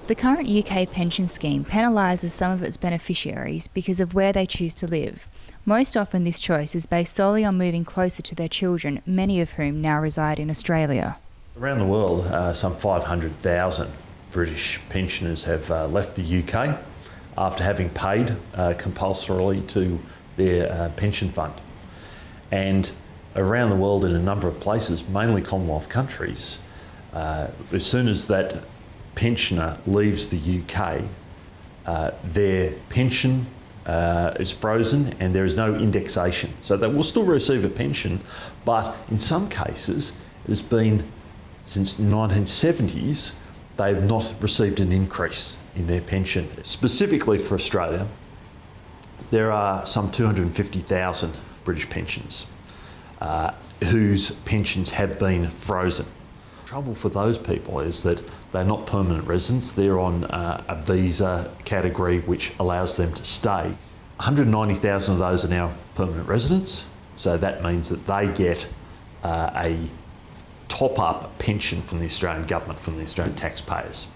The current UK pension scheme penalises some of its beneficiaries because of where they choose to live. Most often this choice is based solely on moving closer to their children, many of whom now reside in Australia. Around the world, some 500,000 British pensioners have left the UK after having paid compulsorily to their pension fund. And around the world in a number of places, mainly Commonwealth countries, as soon as that pensioner leaves the UK, their pension is frozen and there is no indexation. So they will still receive a pension, but in some cases, it has been since the 1970s, they've not received an increase in their pension. Specifically for Australia, there are some 250,000 British pensioners whose pensions have been frozen. The trouble for those people is that they're not permanent residents, they're on a visa category which allows them to stay. 190,000 of those are now permanent residents, so that means that they get a top-up pension from the Australian government, from the Australian taxpayers,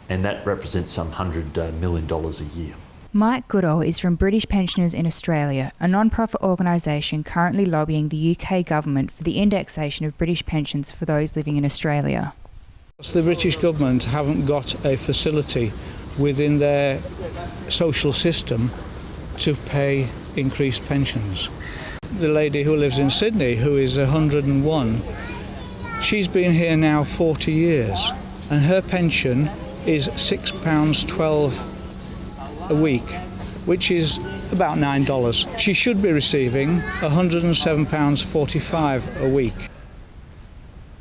and that represents some $100 million a year. Mike Goodall is from British Pensioners in Australia, a non-profit organisation currently lobbying the UK government for the indexation of British pensions for those living in Australia. The British government haven't got a facility within their social system to pay increased pensions. The lady who lives in Sydney, who is 101, she's been here now 40 years and her pension is £6.12 a week, which is about $9. She should be receiving £107.45 a week.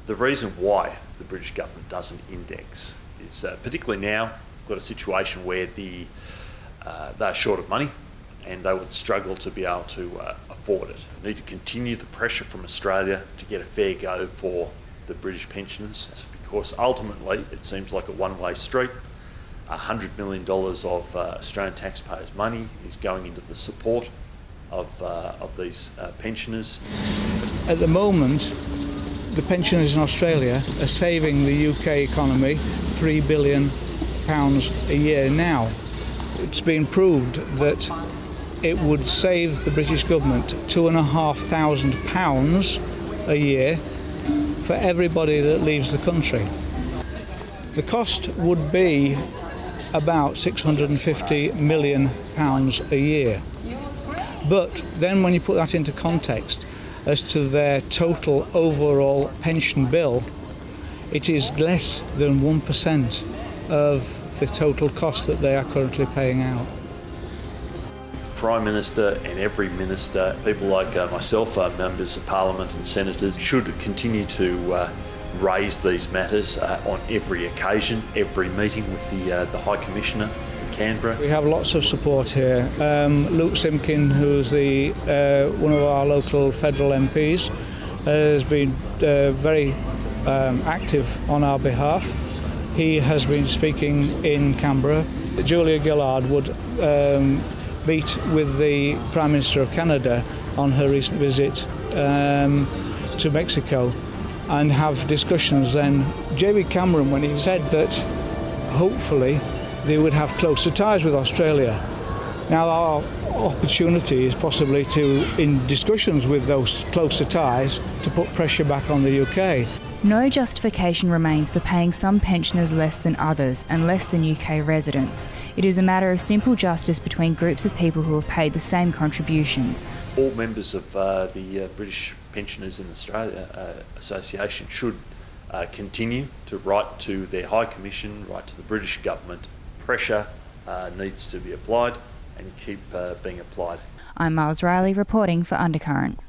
The reason why the British government doesn't index is particularly now we've got a situation where they're short of money and they would struggle to be able to afford it. We need to continue the pressure from Australia to get a fair go for the British pensioners, because ultimately it seems like a one-way street. $100 million of Australian taxpayers' money is going into the support of these pensioners. At the moment, the pensioners in Australia are saving the UK economy £3 billion a year now. It's been proved that it would save the British government £2,500 a year for everybody that leaves the country. The cost would be about £650 million a year. But then when you put that into context as to their total overall pension bill, it is less than 1% of the total cost that they are currently paying out. The Prime Minister and every minister, people like myself, members of Parliament and senators, should continue to raise these matters on every occasion, every meeting with the High Commissioner in Canberra. We have lots of support here. Luke Simkin, who's one of our local federal MPs, has been very active on our behalf. He has been speaking in Canberra. Julia Gillard would meet with the Prime Minister of Canada on her recent visit to Mexico and have discussions. Then David Cameron, when he said that hopefully they would have closer ties with Australia. Now our opportunity is possibly to, in discussions with those closer ties, to put pressure back on the UK. No justification remains for paying some pensioners less than others and less than UK residents. It is a matter of simple justice between groups of people who have paid the same contributions. All members of the British Pensioners in Australia Association should continue to write to their High Commission, write to the British government. Pressure needs to be applied and keep being applied. I'm Miles Riley reporting for Undercurrent.